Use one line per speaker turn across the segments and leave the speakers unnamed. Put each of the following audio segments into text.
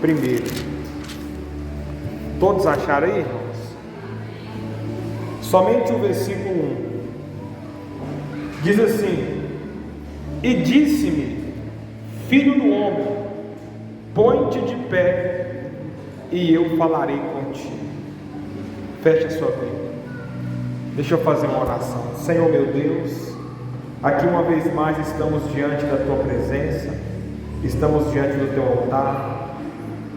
primeiro. Todos acharam aí, irmãos? Somente o versículo 1. Diz assim: e disse-me, filho do homem, põe-te de pé, e eu falarei contigo. Feche a sua Bíblia. Deixa eu fazer uma oração. Senhor meu Deus, aqui uma vez mais estamos diante da Tua presença, estamos diante do Teu altar,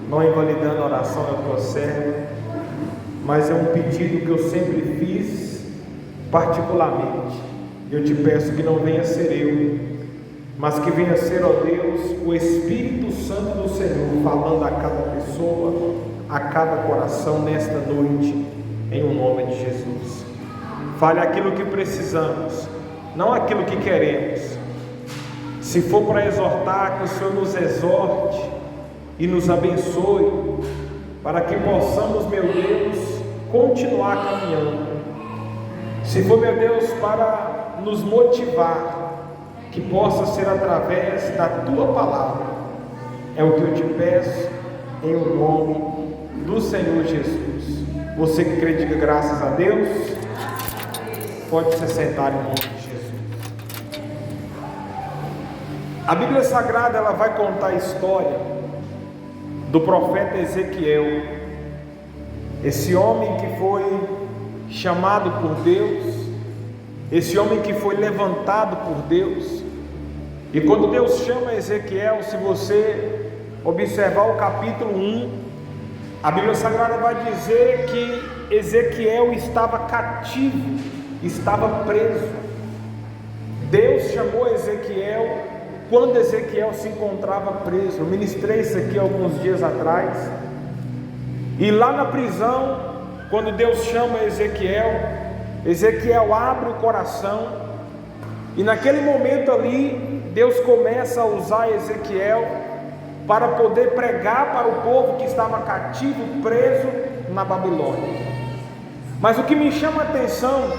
não invalidando a oração da Tua serva, mas é um pedido que eu sempre fiz particularmente. Eu te peço que não venha ser eu, mas que venha ser, ó Deus, o Espírito Santo do Senhor falando a cada pessoa, a cada coração nesta noite, em o nome de Jesus. Fale aquilo que precisamos, não aquilo que queremos. Se for para exortar, que o Senhor nos exorte e nos abençoe, para que possamos, meu Deus, continuar caminhando. Se for, meu Deus, para nos motivar, que possa ser através da Tua palavra. É o que eu te peço, em o nome do Senhor Jesus. Você que crê, diga graças a Deus. Pode se sentar em nome de Jesus. A Bíblia Sagrada, ela vai contar a história do profeta Ezequiel, esse homem que foi chamado por Deus, esse homem que foi levantado por Deus. E quando Deus chama Ezequiel, se você observar o capítulo 1, a Bíblia Sagrada vai dizer que Ezequiel estava cativo, estava preso. Deus chamou Ezequiel quando Ezequiel se encontrava preso. Eu ministrei isso aqui alguns dias atrás. E lá na prisão, quando Deus chama Ezequiel, Ezequiel abre o coração, e naquele momento ali, Deus começa a usar Ezequiel para poder pregar para o povo que estava cativo, preso na Babilônia. Mas o que me chama a atenção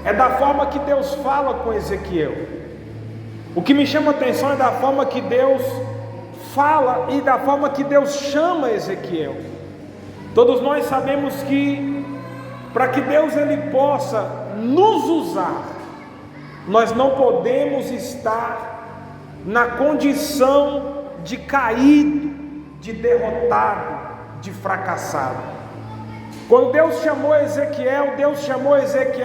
é da forma que Deus fala com Ezequiel. O que me chama a atenção é da forma que Deus fala e da forma que Deus chama Ezequiel. Todos nós sabemos que para que Deus ele possa nos usar, nós não podemos estar na condição de caído, de derrotado, de fracassado. Quando Deus chamou Ezequiel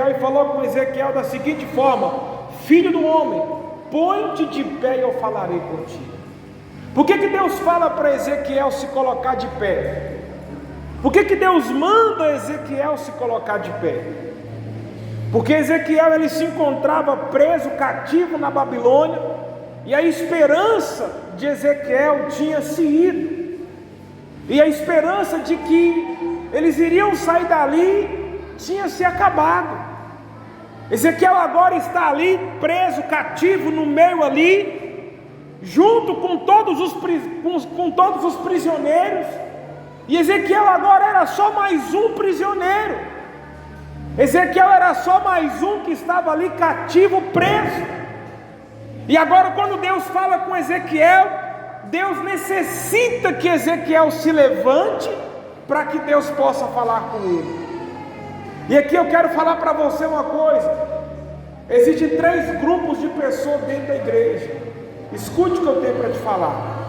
e falou com Ezequiel da seguinte forma: filho do homem, põe-te de pé e eu falarei contigo. Por que Deus fala para Ezequiel se colocar de pé? Por que Deus manda Ezequiel se colocar de pé? Porque Ezequiel ele se encontrava preso, cativo na Babilônia, e a esperança de Ezequiel tinha se ido, e a esperança de que eles iriam sair dali tinha se acabado. Ezequiel agora está ali preso, cativo no meio ali, junto com todos os prisioneiros. E Ezequiel agora era só mais um prisioneiro. Ezequiel era só mais um que estava ali cativo, preso. E agora quando Deus fala com Ezequiel, Deus necessita que Ezequiel se levante para que Deus possa falar com ele. E aqui eu quero falar para você uma coisa: existem 3 grupos de pessoas dentro da igreja. Escute o que eu tenho para te falar.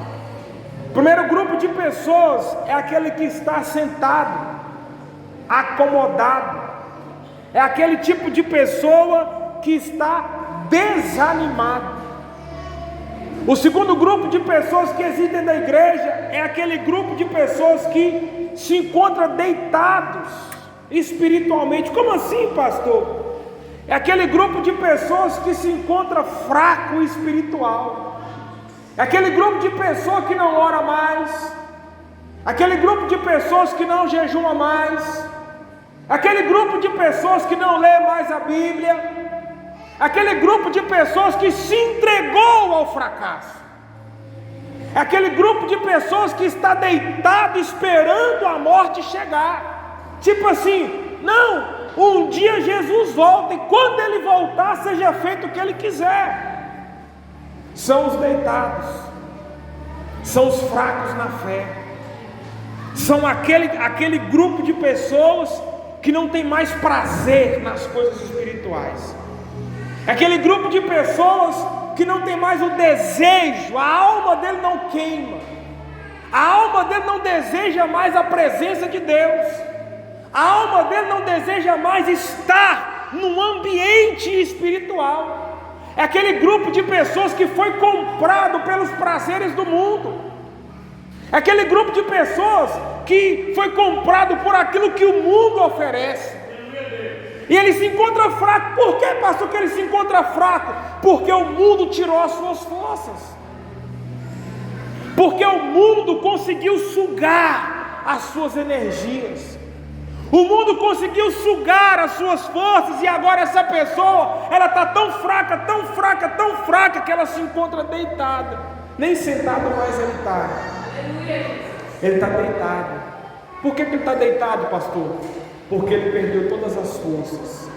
O primeiro grupo de pessoas é aquele que está sentado, acomodado. É aquele tipo de pessoa que está desanimado. O segundo grupo de pessoas que existem na igreja é aquele grupo de pessoas que se encontram deitados espiritualmente. Como assim, pastor? É aquele grupo de pessoas que se encontra fraco espiritual. É aquele grupo de pessoas que não ora mais, aquele grupo de pessoas que não jejuma mais, aquele grupo de pessoas que não lê mais a Bíblia, aquele grupo de pessoas que se entregou ao fracasso, é aquele grupo de pessoas que está deitado esperando a morte chegar. Tipo assim, não, um dia Jesus volta e quando Ele voltar seja feito o que Ele quiser. São os deitados, são os fracos na fé, São aquele grupo de pessoas que não tem mais prazer nas coisas espirituais. Aquele grupo de pessoas que não tem mais o desejo, a alma dele não queima, a alma dele não deseja mais a presença de Deus, a alma dele não deseja mais estar num ambiente espiritual. É aquele grupo de pessoas que foi comprado pelos prazeres do mundo, é aquele grupo de pessoas que foi comprado por aquilo que o mundo oferece. E ele se encontra fraco. Por que, pastor, que ele se encontra fraco? Porque o mundo tirou as suas forças, porque o mundo conseguiu sugar as suas energias, o mundo conseguiu sugar as suas forças, e agora essa pessoa, ela está tão fraca, tão fraca, tão fraca, que ela se encontra deitada. Nem sentado mais ele está. Ele está deitado. Por que ele está deitado, pastor? Porque ele perdeu todas as forças,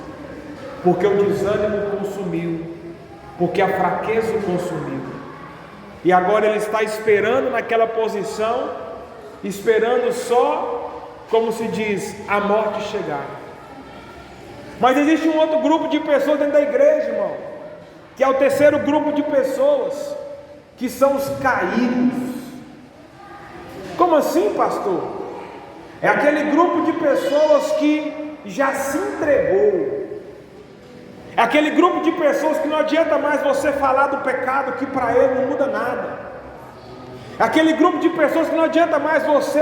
porque o desânimo consumiu, porque a fraqueza o consumiu, e agora ele está esperando naquela posição, esperando só, como se diz, a morte chegar. Mas existe um outro grupo de pessoas dentro da igreja, irmão, que é o terceiro grupo de pessoas, que são os caídos. Como assim, pastor? É aquele grupo de pessoas que já se entregou. É aquele grupo de pessoas que não adianta mais você falar do pecado, que para ele não muda nada. É aquele grupo de pessoas que não adianta mais você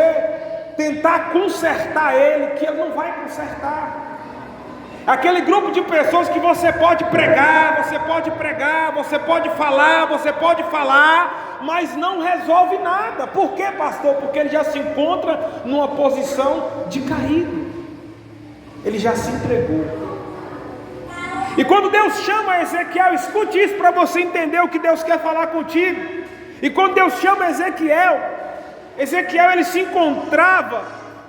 tentar consertar ele, que ele não vai consertar. É aquele grupo de pessoas que você pode pregar, você pode falar, mas não resolve nada. Por quê, pastor? Porque ele já se encontra numa posição de caído, ele já se entregou. E quando Deus chama Ezequiel, escute isso para você entender o que Deus quer falar contigo. E quando Deus chama Ezequiel ele se encontrava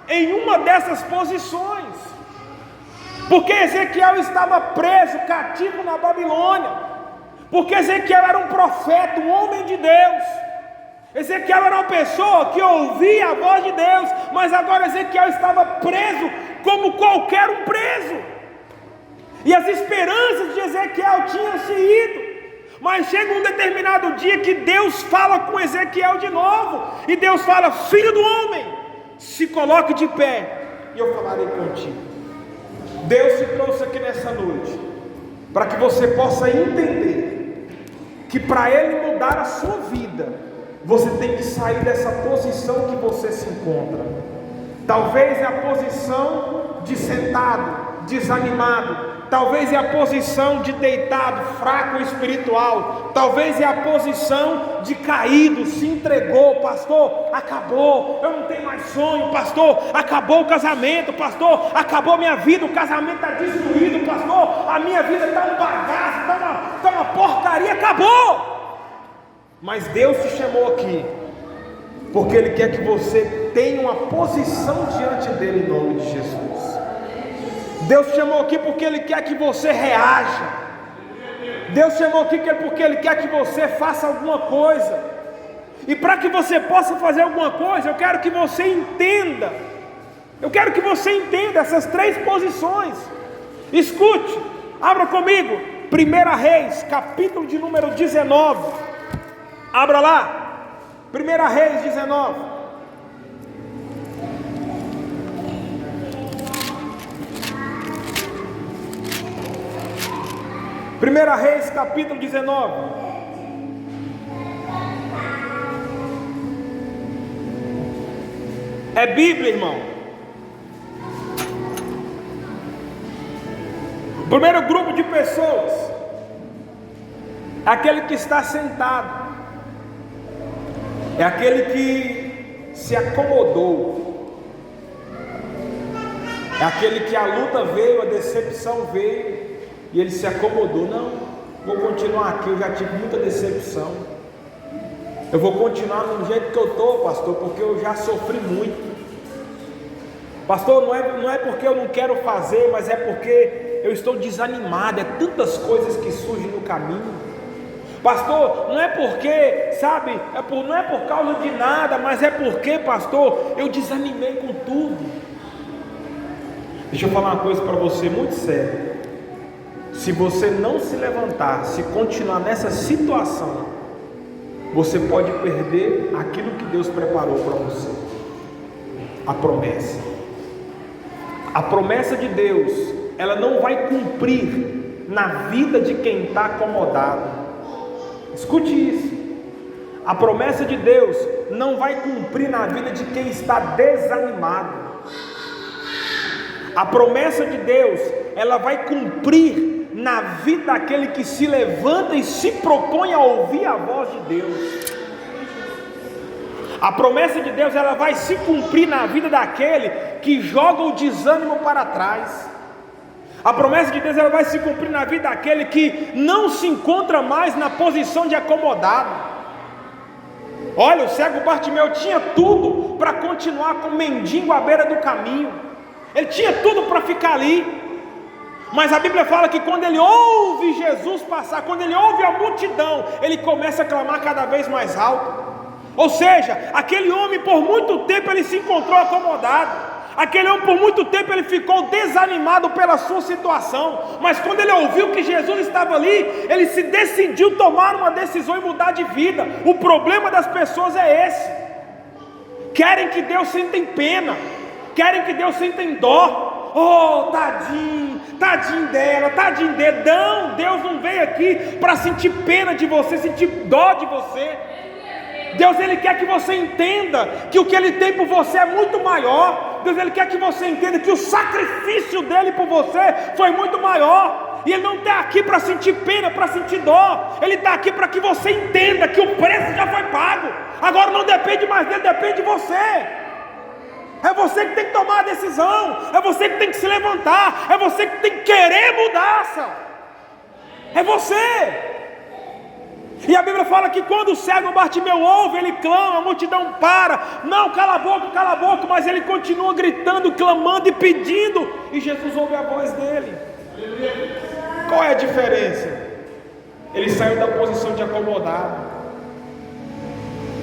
em uma dessas posições, porque Ezequiel estava preso, cativo na Babilônia, porque Ezequiel era um profeta, um homem de Deus. Ezequiel era uma pessoa que ouvia a voz de Deus, mas agora Ezequiel estava preso como qualquer um preso, e as esperanças de Ezequiel tinham se ido. Mas chega um determinado dia que Deus fala com Ezequiel de novo, e Deus fala: filho do homem, se coloque de pé, e eu falarei contigo. Deus te trouxe aqui nessa noite para que você possa entender que para Ele mudar a sua vida, você tem que sair dessa posição que você se encontra. Talvez é a posição de sentado, desanimado. Talvez é a posição de deitado, fraco espiritual. Talvez é a posição de caído, se entregou. Pastor, acabou, eu não tenho mais sonho. Pastor, acabou o casamento. Pastor, acabou minha vida, o casamento está destruído. Pastor, a minha vida está um bagaço, está uma porcaria, acabou. Mas Deus te chamou aqui porque Ele quer que você tenha uma posição diante dEle, em nome de Jesus. Deus te chamou aqui porque Ele quer que você reaja. Deus te chamou aqui porque Ele quer que você faça alguma coisa. E para que você possa fazer alguma coisa, eu quero que você entenda. Eu quero que você entenda essas três posições. Escute, abra comigo 1 Reis, capítulo de número 19. Abra lá, 1 Reis 19. Primeira Reis, capítulo 19. É Bíblia, irmão. O primeiro grupo de pessoas é aquele que está sentado, é aquele que se acomodou, é aquele que a luta veio, a decepção veio, e ele se acomodou. Não, vou continuar aqui, eu já tive muita decepção, eu vou continuar do jeito que eu estou, pastor, porque eu já sofri muito. Pastor, não é porque eu não quero fazer, mas é porque eu estou desanimado. É tantas coisas que surgem no caminho. Pastor, não é porque, sabe, não é por causa de nada, mas é porque, pastor, eu desanimei com tudo. Deixa eu falar uma coisa para você muito séria. Se você não se levantar, se continuar nessa situação, você pode perder aquilo que Deus preparou para você. A promessa. A promessa de Deus, ela não vai cumprir na vida de quem está acomodado. Escute isso. A promessa de Deus não vai cumprir na vida de quem está desanimado. A promessa de Deus, ela vai cumprir na vida daquele que se levanta e se propõe a ouvir a voz de Deus. A promessa de Deus, ela vai se cumprir na vida daquele que joga o desânimo para trás. A promessa de Deus, ela vai se cumprir na vida daquele que não se encontra mais na posição de acomodado. Olha, o cego Bartimeu tinha tudo para continuar com o mendigo à beira do caminho. Ele tinha tudo para ficar ali. Mas a Bíblia fala que quando ele ouve Jesus passar, quando ele ouve a multidão, ele começa a clamar cada vez mais alto. Ou seja, aquele homem por muito tempo ele se encontrou acomodado. Aquele homem por muito tempo ele ficou desanimado pela sua situação. Mas quando ele ouviu que Jesus estava ali, ele se decidiu tomar uma decisão e mudar de vida. O problema das pessoas é esse. Querem que Deus sentem pena, querem que Deus sentem dó. Oh, tadinho, tadinho dela, tadinho dele. Não, Deus não veio aqui para sentir pena de você, sentir dó de você. Deus, ele quer que você entenda que o que ele tem por você é muito maior. Deus, ele quer que você entenda que o sacrifício dele por você foi muito maior. E ele não está aqui para sentir pena, para sentir dó. Ele está aqui para que você entenda que o preço já foi pago. Agora não depende mais dele, depende de você. É você que tem que tomar a decisão. É você que tem que se levantar. É você que tem que querer mudança. É você. E a Bíblia fala que quando o cego Bartimeu ouve, ele clama, a multidão para. Não, cala a boca, mas ele continua gritando, clamando e pedindo. E Jesus ouve a voz dele. Qual é a diferença? Ele saiu da posição de acomodado.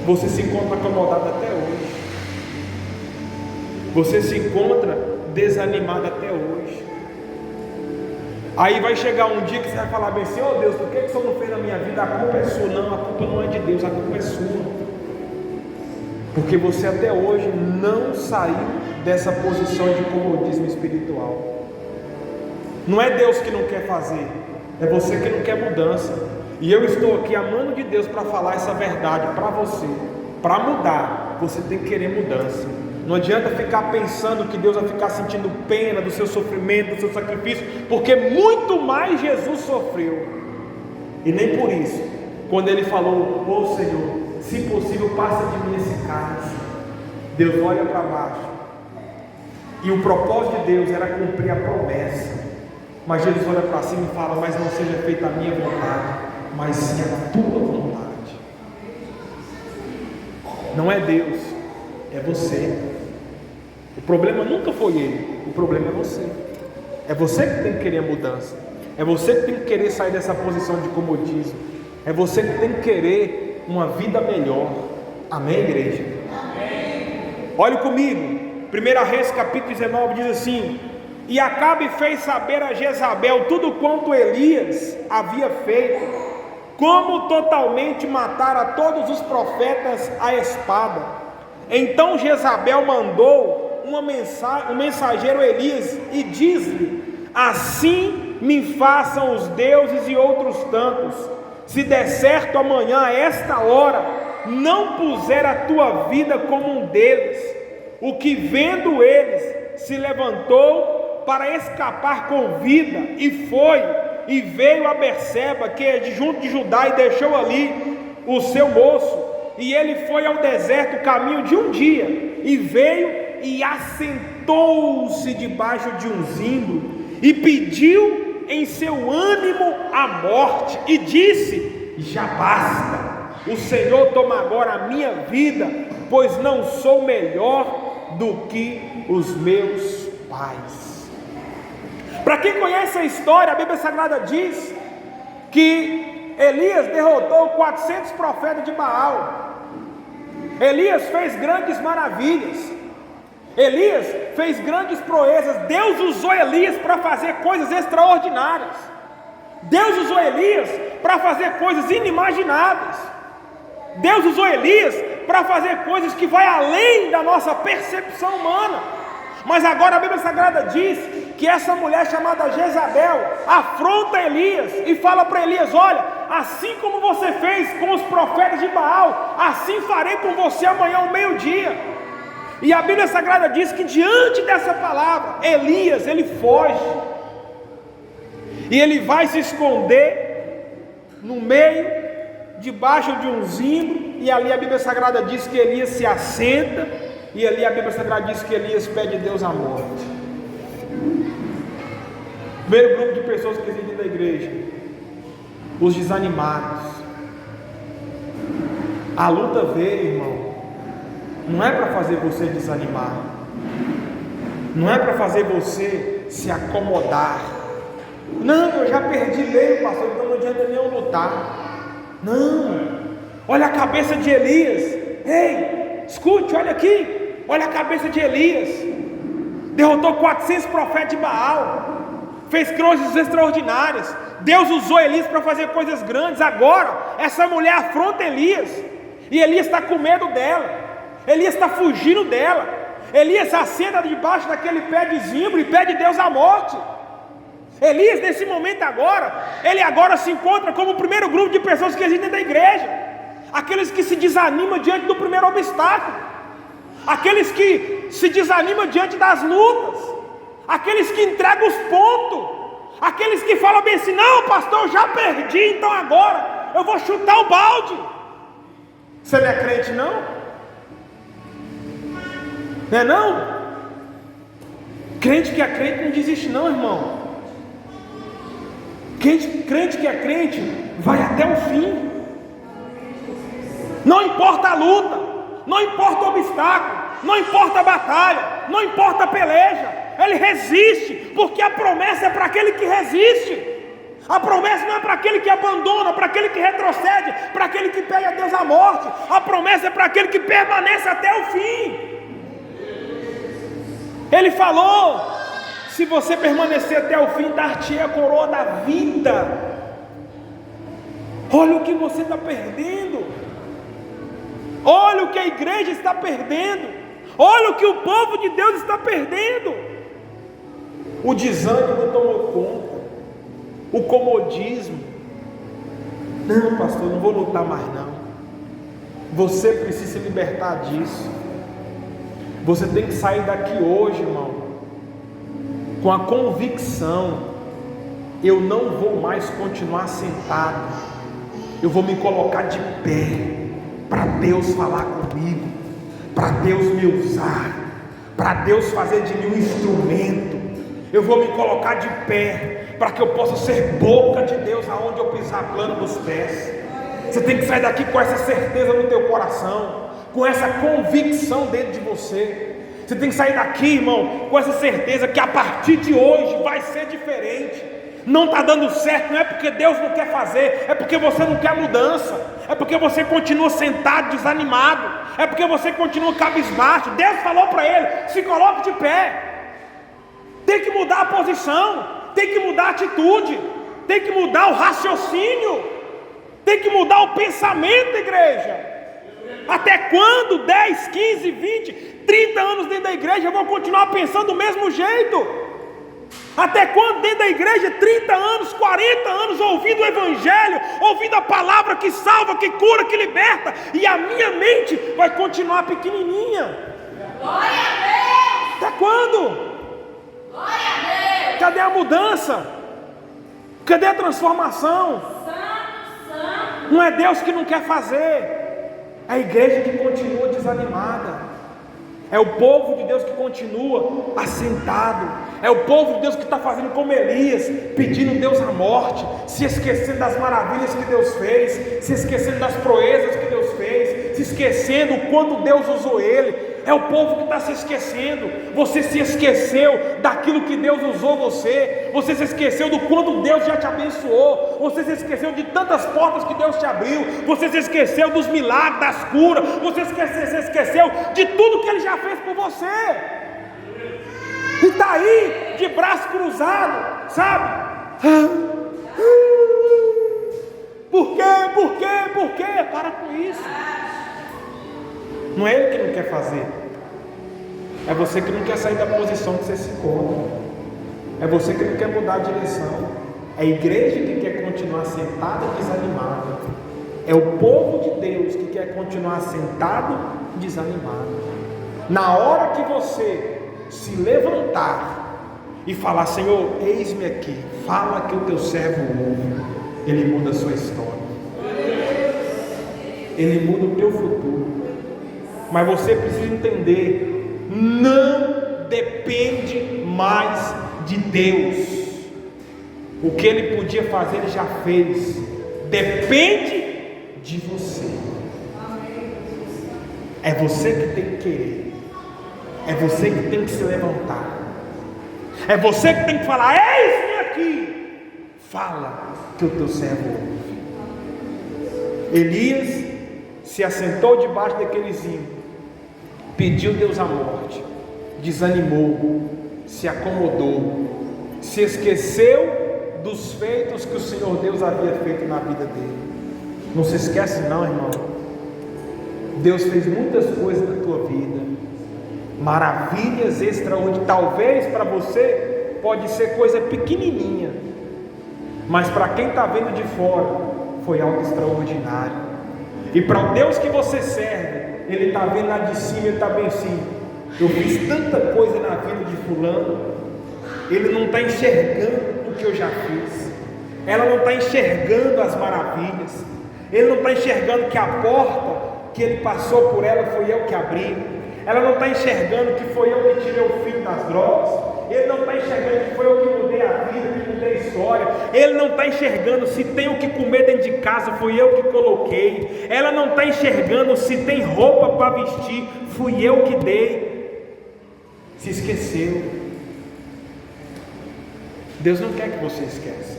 Você se encontra acomodado até hoje. Você se encontra desanimado até hoje. Aí vai chegar um dia que você vai falar bem assim: oh Deus, por que o Senhor não fez na minha vida? A culpa é sua. Não, a culpa não é de Deus, a culpa é sua. Porque você até hoje não saiu dessa posição de comodismo espiritual. Não é Deus que não quer fazer, é você que não quer mudança. E eu estou aqui, a mano de Deus, para falar essa verdade para você. Para mudar, você tem que querer mudança. Não adianta ficar pensando que Deus vai ficar sentindo pena do seu sofrimento, do seu sacrifício, porque muito mais Jesus sofreu. E nem por isso, quando ele falou: oh Senhor, se possível passa de mim esse cálice, Deus olha para baixo. E o propósito de Deus era cumprir a promessa. Mas Jesus olha para cima e fala: mas não seja feita a minha vontade, mas sim a tua vontade. Não é Deus, é você. O problema nunca foi ele, o problema é você. É você que tem que querer a mudança. É você que tem que querer sair dessa posição de comodismo. É você que tem que querer uma vida melhor. Amém, igreja? Amém. Olhe comigo, 1 Reis capítulo 19 diz assim: e Acabe fez saber a Jezabel tudo quanto Elias havia feito, como totalmente matara todos os profetas à espada. Então Jezabel mandou um mensageiro Elias e diz-lhe: assim me façam os deuses e outros tantos, se der certo amanhã a esta hora não puser a tua vida como um deles. O que vendo eles se levantou para escapar com vida e foi e veio a Berseba, que é de junto de Judá, e deixou ali o seu moço. E ele foi ao deserto caminho de um dia e veio e assentou-se debaixo de um zimbro e pediu em seu ânimo a morte e disse: já basta, o Senhor toma agora a minha vida, pois não sou melhor do que os meus pais. Para quem conhece a história, a Bíblia Sagrada diz que Elias derrotou 400 profetas de Baal. Elias fez grandes maravilhas. Elias fez grandes proezas. Deus usou Elias para fazer coisas extraordinárias. Deus usou Elias para fazer coisas inimagináveis. Deus usou Elias para fazer coisas que vai além da nossa percepção humana. Mas agora a Bíblia Sagrada diz que essa mulher chamada Jezabel afronta Elias e fala para Elias: olha, assim como você fez com os profetas de Baal, assim farei com você amanhã ao meio-dia. E a Bíblia Sagrada diz que diante dessa palavra, Elias, ele foge, e ele vai se esconder no meio, debaixo de um zimbro, e ali a Bíblia Sagrada diz que Elias se assenta, e ali a Bíblia Sagrada diz que Elias pede a Deus a morte. Primeiro grupo de pessoas que existem da igreja: os desanimados. A luta veio, irmão, não é para fazer você desanimar, não é para fazer você se acomodar. Não, eu já perdi meio, pastor, então não adianta nem eu lutar. Não, olha a cabeça de Elias. Ei, escute, olha aqui, olha a cabeça de Elias. Derrotou 400 profetas de Baal, fez coisas extraordinárias. Deus usou Elias para fazer coisas grandes. Agora essa mulher afronta Elias, e Elias está com medo dela, Elias está fugindo dela. Elias assenta debaixo daquele pé de zimbro e pede a Deus a morte. Elias, nesse momento agora, ele agora se encontra como o primeiro grupo de pessoas que existem da igreja: aqueles que se desanimam diante do primeiro obstáculo, aqueles que se desanimam diante das lutas, aqueles que entregam os pontos, aqueles que falam bem assim: não, pastor, eu já perdi, então agora eu vou chutar o balde. Você não é crente, não? Não é não? Crente que é crente não desiste não, irmão. Crente que é crente vai até o fim. Não importa a luta, não importa o obstáculo, não importa a batalha, não importa a peleja, ele resiste, porque a promessa é para aquele que resiste. A promessa não é para aquele que abandona, para aquele que retrocede, para aquele que pede a Deus a morte. A promessa é para aquele que permanece até o fim. Ele falou: se você permanecer até o fim, dar-te a coroa da vida. Olha o que você está perdendo, olha o que a igreja está perdendo, olha o que o povo de Deus está perdendo. O desânimo tomou conta, o comodismo. Não, pastor, não vou lutar mais não. Você precisa se libertar disso. Você tem que sair daqui hoje, irmão, com a convicção: eu não vou mais continuar sentado, eu vou me colocar de pé, para Deus falar comigo, para Deus me usar, para Deus fazer de mim um instrumento. Eu vou me colocar de pé, para que eu possa ser boca de Deus aonde eu pisar a planta dos pés. Você tem que sair daqui com essa certeza no teu coração, com essa convicção dentro de você. Você tem que sair daqui, irmão, com essa certeza que a partir de hoje vai ser diferente. Não está dando certo, não é porque Deus não quer fazer, é porque você não quer mudança, é porque você continua sentado, desanimado, é porque você continua cabisbaixo. Deus falou para ele: se coloque de pé. Tem que mudar a posição, tem que mudar a atitude, tem que mudar o raciocínio, tem que mudar o pensamento, igreja. Até quando? 10, 15, 20, 30 anos dentro da igreja eu vou continuar pensando do mesmo jeito? Até quando dentro da igreja, 30 anos, 40 anos, ouvindo o evangelho, ouvindo a palavra que salva, que cura, que liberta, e a minha mente vai continuar pequenininha?
Glória a Deus!
Até quando?
Glória a Deus!
Cadê a mudança? Cadê a transformação?
Santo.
Não é Deus que não quer fazer, é a igreja que continua desanimada, é o povo de Deus que continua assentado, é o povo de Deus que está fazendo como Elias, pedindo a Deus a morte, se esquecendo das maravilhas que Deus fez, se esquecendo das proezas que Deus fez, se esquecendo o quanto Deus usou ele. É o povo que está se esquecendo. Você se esqueceu daquilo que Deus usou você. Você se esqueceu do quanto Deus já te abençoou. Você se esqueceu de tantas portas que Deus te abriu. Você se esqueceu dos milagres, das curas. Você se esqueceu de tudo que Ele já fez por você. E está aí de braço cruzado, sabe? Por quê? Para com isso. Não é ele que não quer fazer. É você que não quer sair da posição que você se encontra. É você que não quer mudar a direção. É a igreja que quer continuar sentada e desanimada. É o povo de Deus que quer continuar sentado e desanimado. Na hora que você se levantar e falar: Senhor, eis-me aqui, fala que o teu servo ouve, Ele muda a sua história. Ele muda o teu futuro. Mas você precisa entender: não depende mais de Deus. O que Ele podia fazer, Ele já fez. Depende de você. É você que tem que querer. É você que tem que se levantar. É você que tem que falar: eis-me aqui, fala que o teu servo ouve. Elias se assentou debaixo daquele zinho, pediu Deus a morte, desanimou, se acomodou, se esqueceu dos feitos que o Senhor Deus havia feito na vida dele. Não se esquece não, irmão. Deus fez muitas coisas na tua vida, maravilhas extraordinárias. Talvez para você pode ser coisa pequenininha, mas para quem está vendo de fora foi algo extraordinário. E para o Deus que você serve, Ele está vendo lá de cima, Ele está bem assim: eu fiz tanta coisa na vida de fulano. Ele não está enxergando o que eu já fiz. Ela não está enxergando as maravilhas. Ele não está enxergando que a porta que ele passou por ela foi eu que abri. Ela não está enxergando que foi eu que tirei o filho das drogas. Ele não está enxergando que foi eu que mudei a vida, que mudei a história. Ele não está enxergando se tem o que comer dentro de casa, fui eu que coloquei. Ela não está enxergando se tem roupa para vestir, fui eu que dei. Se esqueceu. Deus não quer que você esqueça.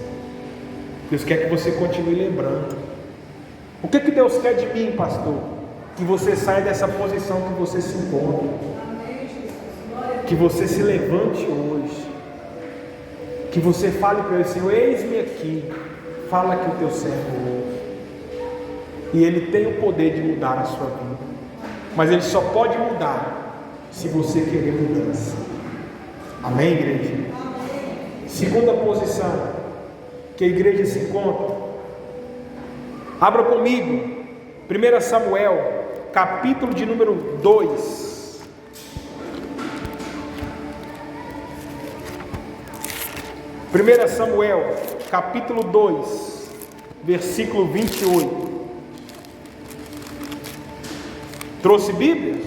Deus quer que você continue lembrando. O que Deus quer de mim, pastor? Que você saia dessa posição que você se encontra. Que você se levante hoje. Que você fale para Ele: Senhor, eis-me aqui, fala que o teu servo ouve. E Ele tem o poder de mudar a sua vida, mas Ele só pode mudar se você querer mudança. Amém, igreja? Segunda posição que a igreja se encontra. Abra comigo 1 Samuel, capítulo de número 2. 1 Samuel, capítulo 2, versículo 28. Trouxe Bíblia?